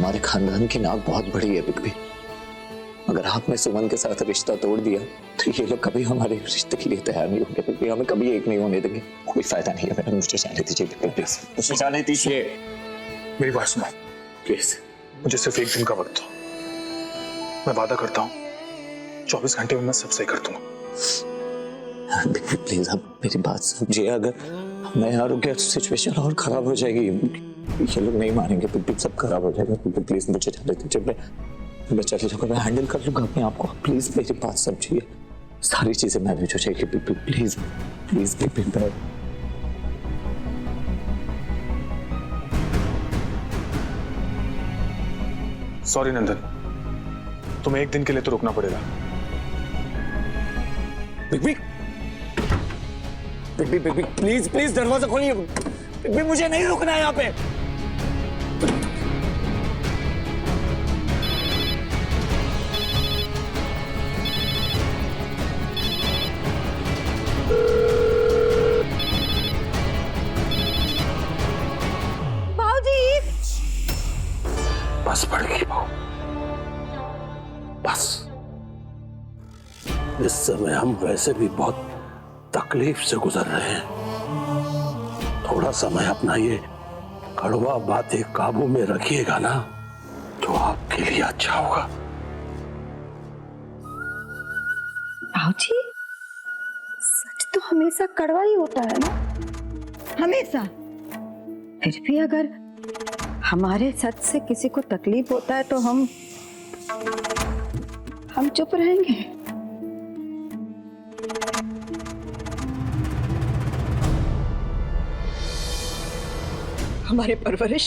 हमारे खानदान की नाक बहुत बड़ी है बिग बी। अगर आपने सुमन के साथ रिश्ता तोड़ दिया तो ये लोग कभी हमारे रिश्ते के लिए तैयार नहीं होंगे बिग बी। हमें कभी एक नहीं होने देंगे। कोई फायदा नहीं है मेरा। मुझे जाने दीजिए बिग बी, प्लीज मुझे जाने दीजिए। मेरी बात सुनो प्लीज, मुझे सिर्फ एक दिन का वक्त दो। मैं वादा करता हूँ 24 घंटे में मैं सब सही कर दूंगा। बिग बी प्लीज आप मेरी बात समझिए। अगर मैं यहाँ रुक गया तो सिचुएशन और खराब हो जाएगी। ये लोग नहीं मानेंगे बिग बी, सब खराब हो जाएगा। बिग बी प्लीज मुझे जाने दीजिए। मैं चले जाऊंगा, मैं हैंडल कर लूंगा अपने आप को। प्लीज मेरी बात समझिए। सारी चीजें मैनेज हो जाएगी big B, please please big B. Sorry Nandan, तुम्हें एक दिन के लिए तो रुकना पड़ेगा। Big B big B big B please please दरवाजा खोलिए। बिग बी मुझे नहीं रुकना है यहाँ पे। बस पड़ गई बहू, बस। इस समय हम वैसे भी बहुत तकलीफ से गुजर रहे हैं। थोड़ा समय अपना ये कड़वा बातें काबू में रखिएगा ना तो आपके लिए अच्छा होगा। भाऊजी, सच तो हमेशा कड़वा ही होता है ना, हमेशा। फिर भी अगर हमारे सच से किसी को तकलीफ होता है तो हम चुप रहेंगे। हमारी परवरिश,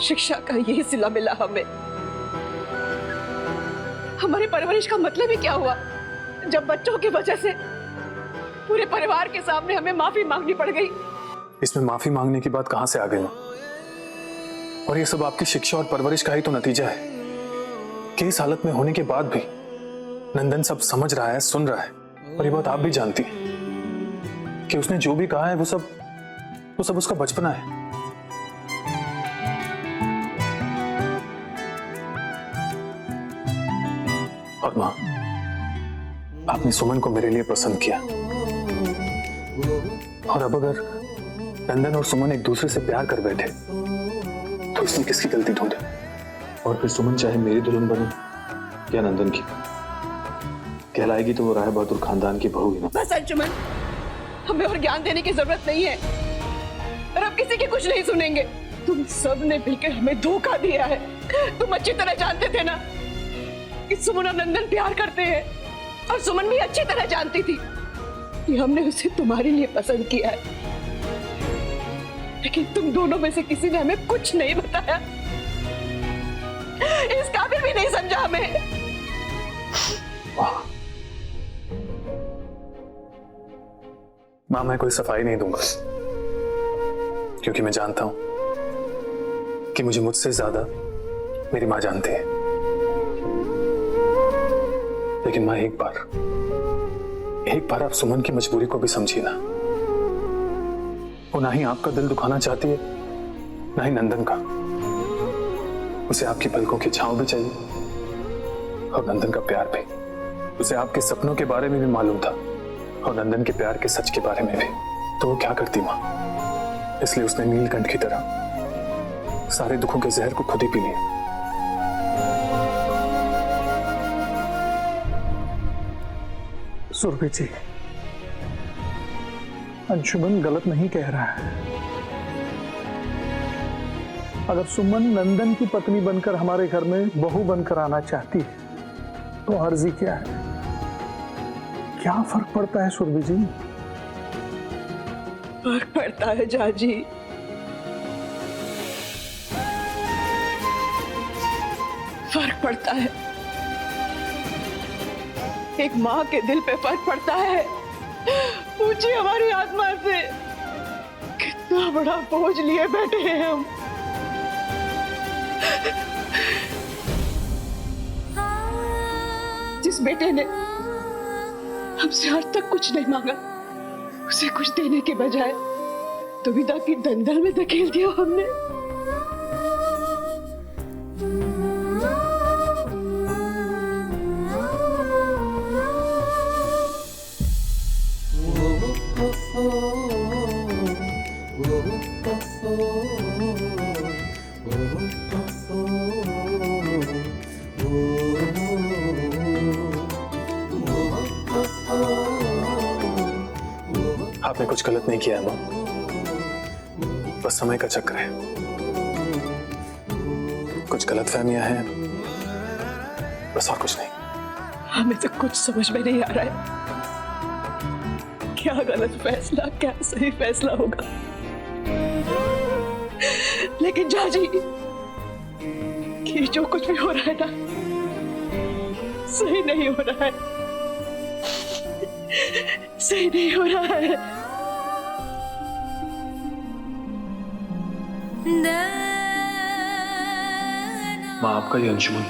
शिक्षा का यही सिला मिला हमें। हमारी परवरिश का मतलब ही क्या हुआ जब बच्चों की वजह से पूरे परिवार के सामने हमें माफी मांगनी पड़ गई। इसमें माफी मांगने की बात कहां से आ गई? और ये सब आपकी शिक्षा और परवरिश का ही तो नतीजा है कि इस हालत में होने के बाद भी नंदन सब समझ रहा है, सुन रहा है। और ये बात आप भी जानती हैं कि उसने जो भी कहा है वो सब उसका बचपना है। और मां, आपने सुमन को मेरे लिए पसंद किया, और अब अगर नंदन और सुमन एक दूसरे से प्यार कर बैठे तो इसमें किसकी गलती ढूंढे? और फिर सुमन चाहे मेरी दुल्हन बने या नंदन की, कहलाएगी तो वो राय बहादुर खानदान की बहू ही ना। बस अंशुमन, हमें और ज्ञान देने की जरूरत नहीं है और अब किसी की कुछ नहीं सुनेंगे। तुम सब ने मिलकर हमें धोखा दिया है। तुम अच्छी तरह जानते थे ना कि सुमन और नंदन प्यार करते हैं, और सुमन भी अच्छी तरह जानती थी कि हमने उसे तुम्हारे लिए पसंद किया है। लेकिन तुम दोनों में से किसी ने हमें कुछ नहीं बताया, इस काबिल भी नहीं समझा हमें। मां, मैं कोई सफाई नहीं दूंगा क्योंकि मैं जानता हूं कि मुझे मुझसे ज्यादा मेरी मां जानती है। लेकिन मां, एक बार आप सुमन की मजबूरी को भी समझिए ना। वो ना ही आपका दिल दुखाना चाहती है, ना ही नंदन का। उसे आपकी पलकों की छांव भी चाहिए और नंदन का प्यार भी। उसे आपके सपनों के बारे में भी मालूम था और नंदन के प्यार के सच के बारे में भी। तो वो क्या करती मां? इसलिए उसने नीलकंठ की तरह सारे दुखों के जहर को खुद ही पी लिया। सुरभि जी, अंशुमन गलत नहीं कह रहा है। अगर सुमन नंदन की पत्नी बनकर हमारे घर में बहू बनकर आना चाहती है तो अर्जी क्या है? क्या फर्क पड़ता है सुरभि जी? फर्क पड़ता है जाजी। फर्क पड़ता है। एक माँ के दिल पे फर्क पड़ता है। पूछिए हमारी आत्मा से, कितना बड़ा बोझ लिए बैठे हैं हम। जिस बेटे ने हमसे आज तक कुछ नहीं मांगा, उसे कुछ देने के बजाय दुविधा की दलदल में धकेल दिया हमने। आपने कुछ गलत नहीं किया है माँ, बस समय का चक्र है। कुछ गलतफहमियां हैं, बस और कुछ नहीं। हमें तो कुछ समझ में नहीं आ रहा है, क्या गलत फैसला क्या सही फैसला होगा। लेकिन जाजी, कि जो कुछ भी हो रहा है ना, सही नहीं हो रहा है, सही नहीं हो रहा है। माँ, आपका ये अंशुमन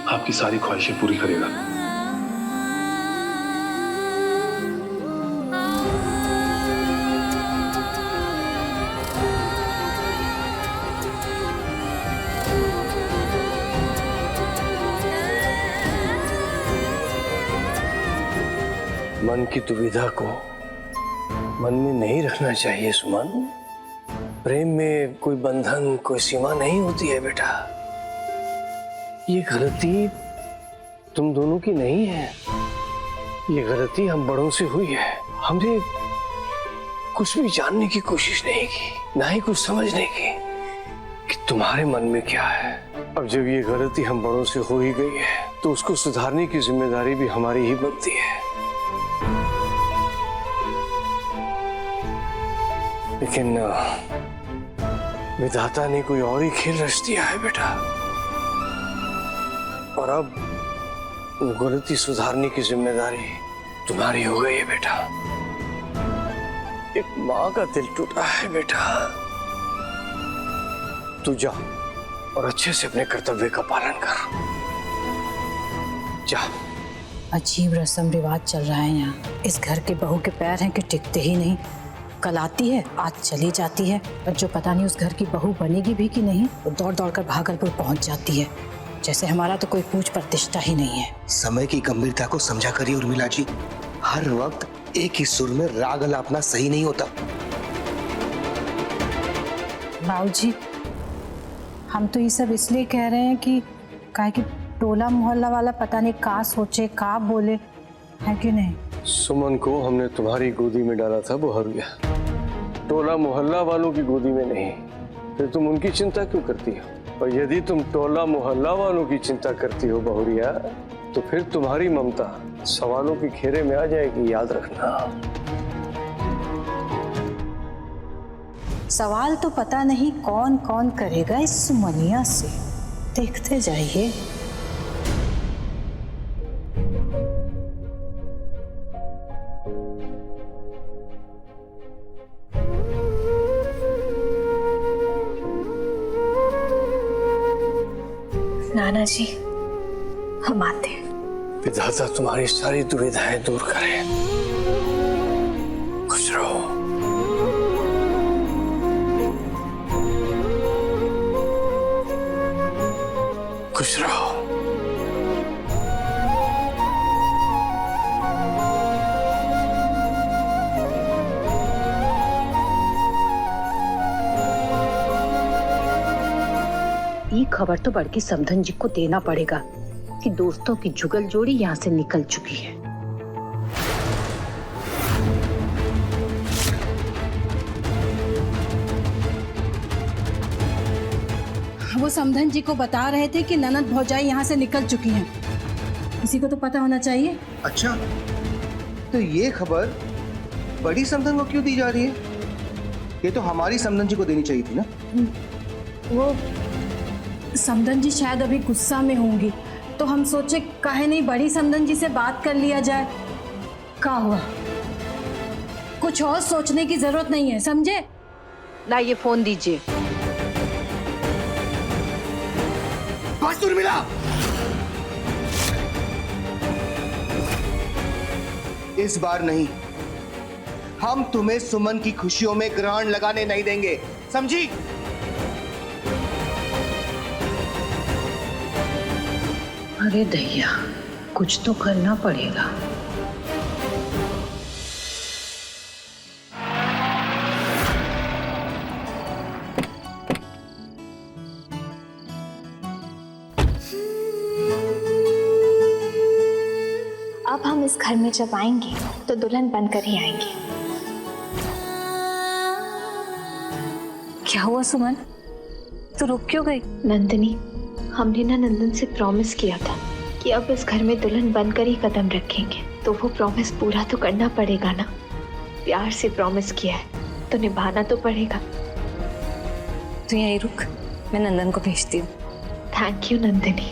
आपकी सारी ख्वाहिशें पूरी करेगा। मन की दुविधा को मन में नहीं रखना चाहिए सुमन। प्रेम में कोई बंधन, कोई सीमा नहीं होती है बेटा। ये गलती तुम दोनों की नहीं है, ये गलती हम बड़ों से हुई है। हमने कुछ भी जानने की कोशिश नहीं की, ना ही कुछ समझने की कि तुम्हारे मन में क्या है। अब जब ये गलती हम बड़ों से हो ही गई है तो उसको सुधारने की जिम्मेदारी भी हमारी ही बनती है। लेकिन विधाता ने कोई और ही खेल रच दिया है बेटा, और अब गलती सुधारने की जिम्मेदारी तुम्हारी हो गई है बेटा। एक माँ का दिल टूटा है बेटा। तू जा और अच्छे से अपने कर्तव्य का पालन कर। जा। अजीब रस्म रिवाज चल रहा है यहाँ। इस घर के बहू के पैर हैं कि टिकते ही नहीं। कल आती है, आज चली जाती है, और जो पता नहीं उस घर की बहू बनेगी भी कि नहीं, वो दौड़ दौड़ कर भागलपुर पहुंच जाती है, जैसे हमारा तो कोई पूछ प्रतिष्ठा ही नहीं है। समय की गंभीरता को समझा करिए उर्मिला जी। हर वक्त एक ही सुर में राग अलापना सही नहीं होता। बाबूजी, हम तो ये सब इसलिए कह रहे हैं कि काहे कि टोला मोहल्ला वाला पता नहीं का सोचे का बोले, है कि नहीं। सुमन को हमने तुम्हारी गोदी में डाला था बहुरिया, टोला मोहल्ला वालों की गोदी में नहीं। फिर तुम उनकी चिंता क्यों करती हो? और यदि तुम टोला मोहल्ला वालों की चिंता करती हो बहुरिया, तो फिर तुम्हारी ममता सवालों के घेरे में आ जाएगी, याद रखना। सवाल तो पता नहीं कौन कौन करेगा इस सुमनिया से, देखते जाइए। नाना जी, हम आते हैं। विधाता तुम्हारी सारी दुविधाएं दूर करे। खुश रहो। खुश रहो। ये खबर तो बड़की समधन जी को देना पड़ेगा कि दोस्तों की जुगल जोड़ी यहाँ से निकल चुकी है। वो समधन जी को बता रहे थे कि ननद भौजाई यहाँ से निकल चुकी हैं। किसी को तो पता होना चाहिए। अच्छा, तो ये खबर बड़ी समधन को क्यों दी जा रही है? ये तो हमारी समधन जी को देनी चाहिए थी ना। वो समधन जी शायद अभी गुस्सा में होंगी, तो हम सोचे काहे नहीं बड़ी समधन जी से बात कर लिया जाए। क्या हुआ? कुछ और सोचने की जरूरत नहीं है, समझे? ना ये फोन दीजिए। बस उर्मिला, इस बार नहीं, हम तुम्हें सुमन की खुशियों में ग्रहण लगाने नहीं देंगे, समझी? अरे दैया, कुछ तो करना पड़ेगा। अब हम इस घर में जब आएंगे तो दुल्हन बनकर ही आएंगे। क्या हुआ सुमन? तू रुक क्यों गई? नंदिनी, हमने ना नंदन से प्रॉमिस किया था कि अब इस घर में दुल्हन बनकर ही कदम रखेंगे, तो वो प्रॉमिस पूरा तो करना पड़ेगा ना। प्यार से प्रॉमिस किया है तो निभाना तो पड़ेगा। तू यहीं रुक, मैं नंदन को भेजती हूँ। Thank you Nandini.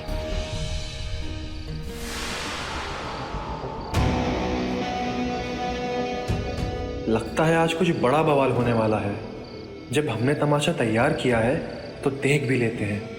लगता है आज कुछ बड़ा बवाल होने वाला है। जब हमने तमाशा तैयार किया है तो देख भी लेते हैं।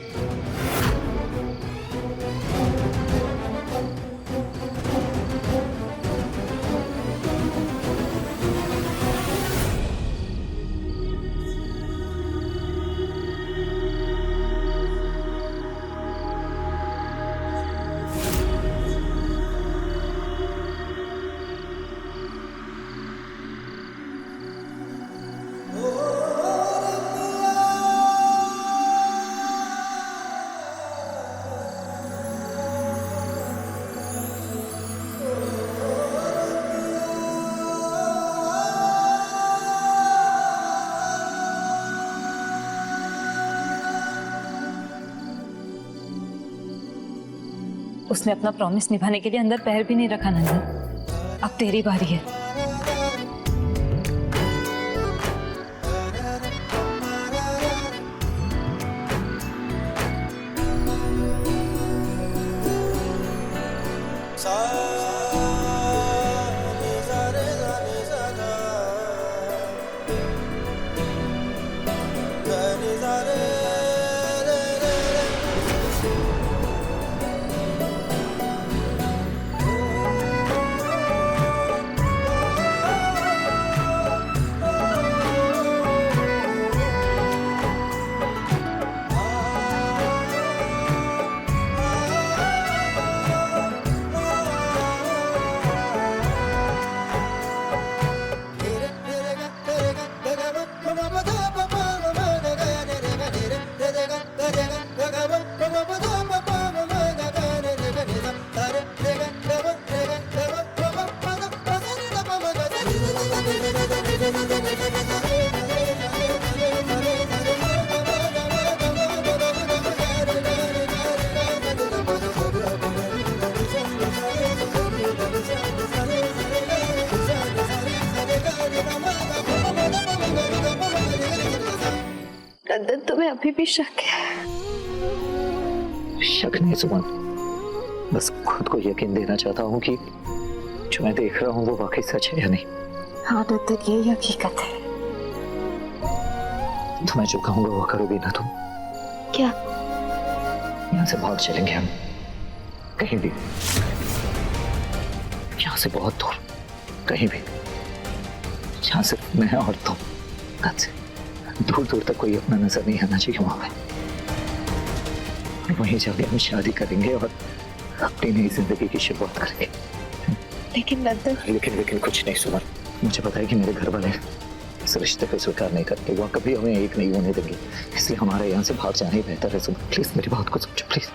उसने अपना प्रॉमिस निभाने के लिए अंदर पैर भी नहीं रखा नंदन। अब तेरी बारी है। नंदन, तुम्हें अभी भी शक है? शक नहीं सुमन, बस खुद को यकीन देना चाहता हूँ कि जो मैं देख रहा हूँ वो वाकई सच है या नहीं। हाँ नंदन, ये हकीकत है। तो मैं जो कहूँगा वो करोगी ना तुम? क्या? यहाँ से भाग चलेंगे हम, कहीं भी, यहाँ से बहुत दूर, कहीं भी, जहाँ सिर्फ मैं और तुम, दूर दूर तक कोई अपना नजर नहीं आना चाहिए वहां पे। और वहीं जाके हम शादी करेंगे और अपनी नई जिंदगी की शुरुआत करेंगे। लेकिन नंदन, लेकिन कुछ नहीं सुमन, मुझे पता है कि मेरे घर वाले इस रिश्ते को स्वीकार नहीं करते, वो कभी हमें एक नहीं होने देंगे, इसलिए हमारे यहाँ से भाग जाना ही बेहतर है। सुमन प्लीज मेरी बात को समझो प्लीज।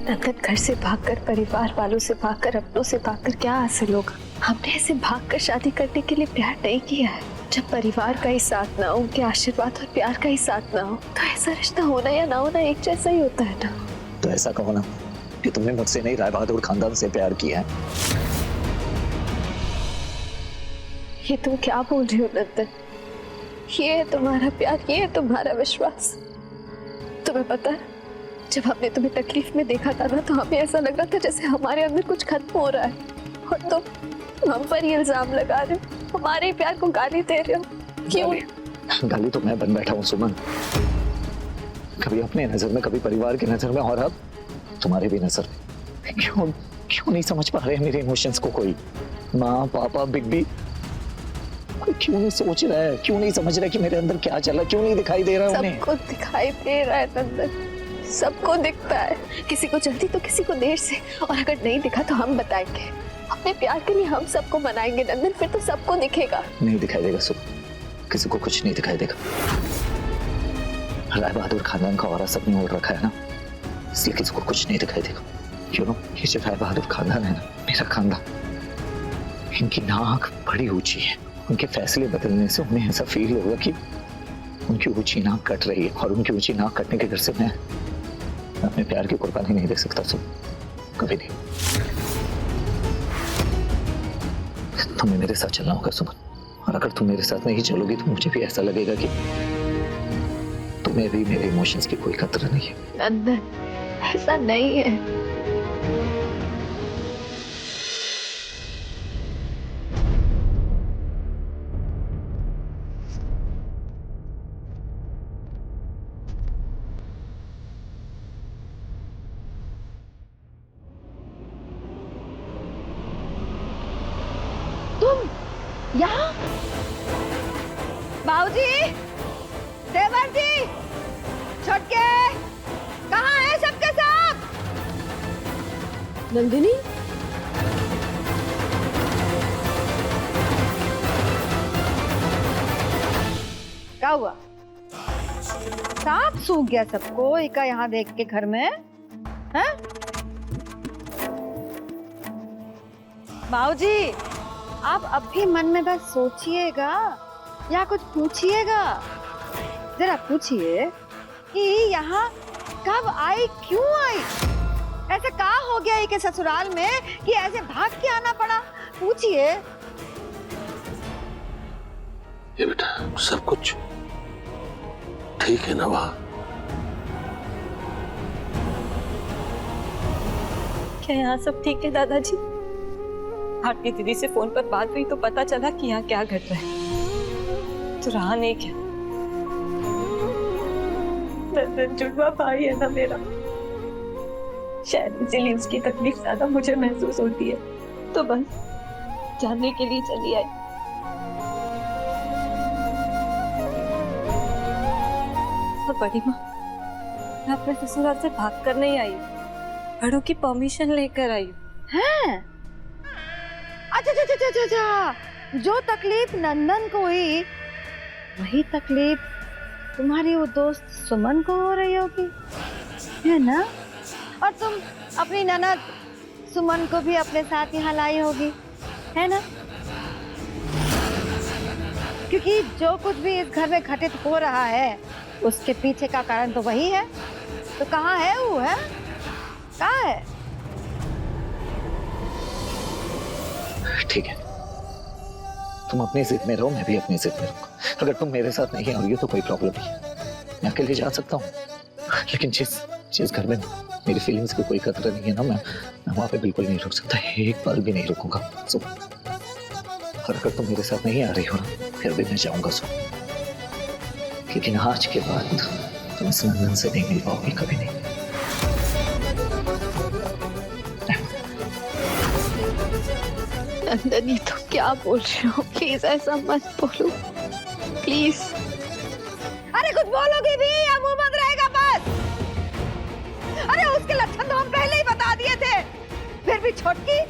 नंदन, घर से भागकर, परिवार वालों से भागकर, अपनों से भागकर क्या हासिल होगा? हमने ऐसे भागकर शादी करने के लिए प्यार नहीं किया है। जब परिवार का ही साथ ना हो, उनके आशीर्वाद और प्यार का ही साथ ना हो, तो ऐसा रिश्ता होना या ना होना एक जैसा ही होता है ना। तो ऐसा कहो ना कि तुमने मुझसे नहीं, राय बहादुर खानदान से प्यार किया है। ये तुम क्या बोल रही हो नंदन? ये है तुम्हारा प्यार, ये है तुम्हारा विश्वास। तुम्हें पता है, जब हमने तुम्हें तकलीफ में देखा था ना, तो हमें ऐसा लग रहा था जैसे हमारे अंदर कुछ खत्म हो रहा है, और तुम हम पर ही इल्जाम लगा रहे हो, हमारे प्यार को गाली दे रहे हो। क्यों? गाली तो मैं बन बैठा हूँ सुमन, कभी अपने नजर में, कभी परिवार की नजर में, और अब तुम्हारे भी नजर में। क्यों नहीं समझ पा रहे हैं मेरे इमोशंस को कोई? माँ, पापा, बिग बी, कोई क्यों नहीं सोच रहा है? क्यों नहीं समझ रहा कि मेरे अंदर क्या चल रहा है? क्यों नहीं दिखाई दे रहा है उन्हें? सबको दिखाई दे रहा है नंदन, सबको दिखता है, किसी को जल्दी तो किसी को देर से, और अगर नहीं दिखा तो हम बताएंगे। अपने प्यार के लिए हम सबको मनाएंगे नंदन, फिर तो सबको दिखेगा। नहीं दिखाई देगा सुन, किसी को कुछ नहीं दिखाई देगा। राय बहादुर खानदान का और सब ने ओढ़ रखा है ना, इसलिए किसी को कुछ नहीं दिखाई देगा। यू नो, ये जो राय बहादुर खानदान है ना, मेरा खानदान, इनकी नाक बड़ी ऊंची है। उनके फैसले बदलने से उन्हें ऐसा फील होगा कि उनकी ऊंची नाक कट रही है, और उनकी ऊंची नाक कटने के डर से मैं अपने प्यार की कुर्बानी नहीं दे सकता। सुन, कभी नहीं। तुम्हें मेरे साथ चलना होगा सुमन, और अगर तुम मेरे साथ नहीं चलोगी तो मुझे भी ऐसा लगेगा कि तुम्हें भी मेरे इमोशंस की कोई कदर नहीं है। नंदन, ऐसा नहीं है। यहाँ बाबूजी, देवर जी, छटके, कहाँ है सबके सब? नंदिनी, क्या हुआ? सांप सूख गया सबको इका यहाँ देख के घर में, हैं? बाबूजी, आप अब भी मन में बस सोचिएगा या कुछ पूछिएगा। जरा पूछिए कि यहाँ कब आई, क्यों आई, ऐसे क्या हो गया के ससुराल में कि ऐसे भाग के आना पड़ा? पूछिए। ये बेटा, सब कुछ ठीक है ना वहाँ? क्या यहाँ सब ठीक है दादाजी? भारती दीदी से फोन पर बात हुई तो पता चला कि यहाँ क्या घट रहा है, तो रहा नहीं क्या? नंदन जुड़वा भाई है ना मेरा, शायद इसीलिए उसकी तकलीफ ज्यादा मुझे महसूस होती है, तो बस जानने के लिए चली आई। और बड़ी माँ, मैं अपने ससुराल से भाग कर नहीं आई, बड़ों की परमिशन लेकर आई हैं? अच्छा अच्छा अच्छा अच्छा अच्छा, जो तकलीफ नंदन को हुई वही तकलीफ तुम्हारी वो दोस्त सुमन को हो रही होगी, है ना? और तुम अपनी ननद सुमन को भी अपने साथ यहाँ लाई होगी, है ना? क्योंकि जो कुछ भी इस घर में घटित हो रहा है उसके पीछे का कारण तो वही है। तो कहाँ है वो, है कहाँ है? ठीक है, तुम अपनी जिद में रहो, मैं भी अपनी जिद में रहूंगा। अगर तुम मेरे साथ नहीं आओगी तो कोई प्रॉब्लम नहीं है, मैं अकेले जा सकता हूँ। लेकिन जिस घर में मेरी फीलिंग्स की कोई कदर नहीं है ना, मैं वहां पे बिल्कुल नहीं रुक सकता, एक पल भी नहीं रुकूंगा। सो और अगर तुम मेरे साथ नहीं आ रही हो ना, फिर भी मैं जाऊंगा। सो लेकिन आज के बाद तुम इस नंदन से नहीं मिल पाओगी, कभी नहीं। नंदनी, तो क्या बोल रहे हो? प्लीज ऐसा मत बोलो, प्लीज। अरे कुछ बोलोगी भी या मुंह बंद रहेगा बस? अरे उसके लक्षण तो हम पहले ही बता दिए थे, फिर भी छोटकी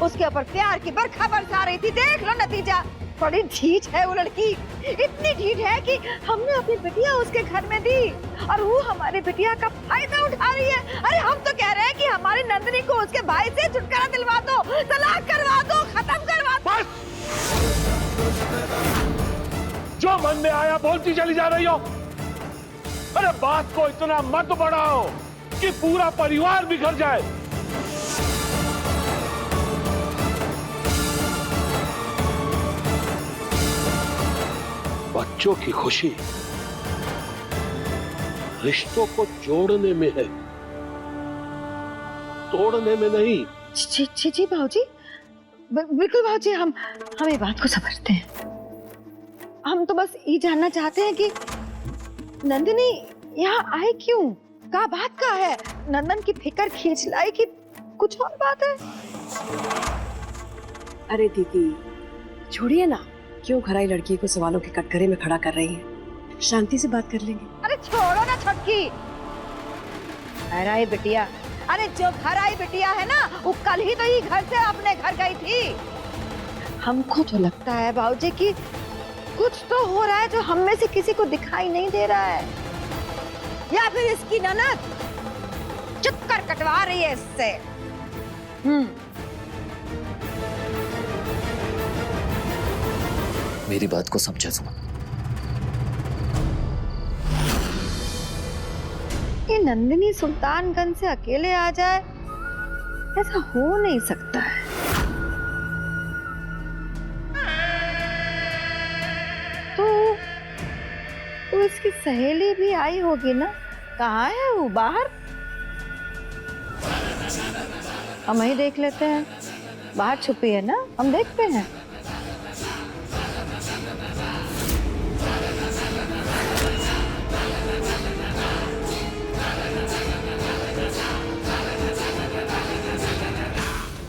उसके ऊपर प्यार की बरखा बरसा रही थी। देख लो नतीजा, बड़ी ढीठ है वो लड़की, इतनी ढीठ है कि हमने अपनी बिटिया उसके घर में दी और वो हमारी बिटिया का फायदा उठा रही है। अरे हम तो कह रहे हैं कि हमारी नंदिनी को उसके भाई से छुटकारा दिलवा दो, तलाक करवा दो, खत्म करवा दो। बस! जो मन में आया बोलती चली जा रही हो। अरे बात को इतना मत बढ़ाओ कि पूरा परिवार बिखर जाए। बच्चों की खुशी रिश्तों को जोड़ने में है, तोड़ने में नहीं। जी भाऊजी, बिल्कुल भाऊजी, हम ये बात को समझते हैं। हम तो बस ये जानना चाहते हैं कि नंदिनी यहाँ आई क्यों, क्या बात का है? नंदन की फिकर खींच लाई कि कुछ और बात है? अरे दीदी छोड़िए ना, क्यों घर आई लड़की को सवालों के कटघरे में खड़ा कर रही है? शांति से बात कर लेंगे। अरे छोड़ो ना छटकी, घर आई बिटिया, अरे जो घर आई बिटिया है ना, वो कल ही तो ये घर से अपने घर गई थी। हमको तो लगता है भाऊजी कि कुछ तो हो रहा है जो हम में से किसी को दिखाई नहीं दे रहा है। या फिर इसकी ननद चक्कर कटवा रही है इससे। मेरी बात को समझे सुमन। ये नंदिनी सुल्तानगंज से अकेले आ जाए, ऐसा हो नहीं सकता है। तो इसकी सहेली भी आई होगी ना? कहाँ है वो? बाहर? हम ही देख लेते हैं, बाहर छुपी है ना, हम देखते हैं।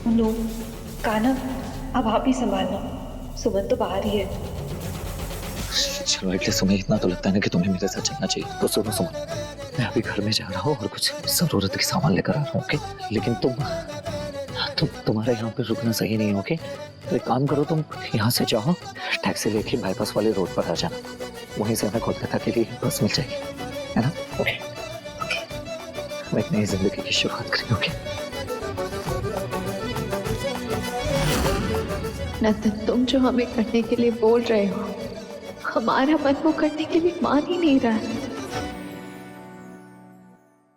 नो, काना अब आप ही संभालना, सुमन तो बाहर ही है। चलो एटलीस्ट तुम्हें इतना तो लगता है ना कि तुम्हें मेरे साथ चलना चाहिए। तो सुनो सुमन, मैं अभी घर में जा रहा हूँ और कुछ जरूरत के सामान लेकर आ रहा हूँ, ओके? लेकिन तुम्हारा यहाँ पे रुकना सही नहीं है, ओके? तो एक काम करो, तुम यहाँ से जाओ, टैक्सी लेके बाईपास वाले रोड पर आ जाना, वहीं से हमें कोलकाता के लिए बस मिल जाएगी, है ना? ओके, हम एक नई जिंदगी की शुरुआत करेंगे, ओके? नंदन, तुम जो हमें करने के लिए बोल रहे हो, हमारा मन वो करने के लिए मान ही नहीं रहा है।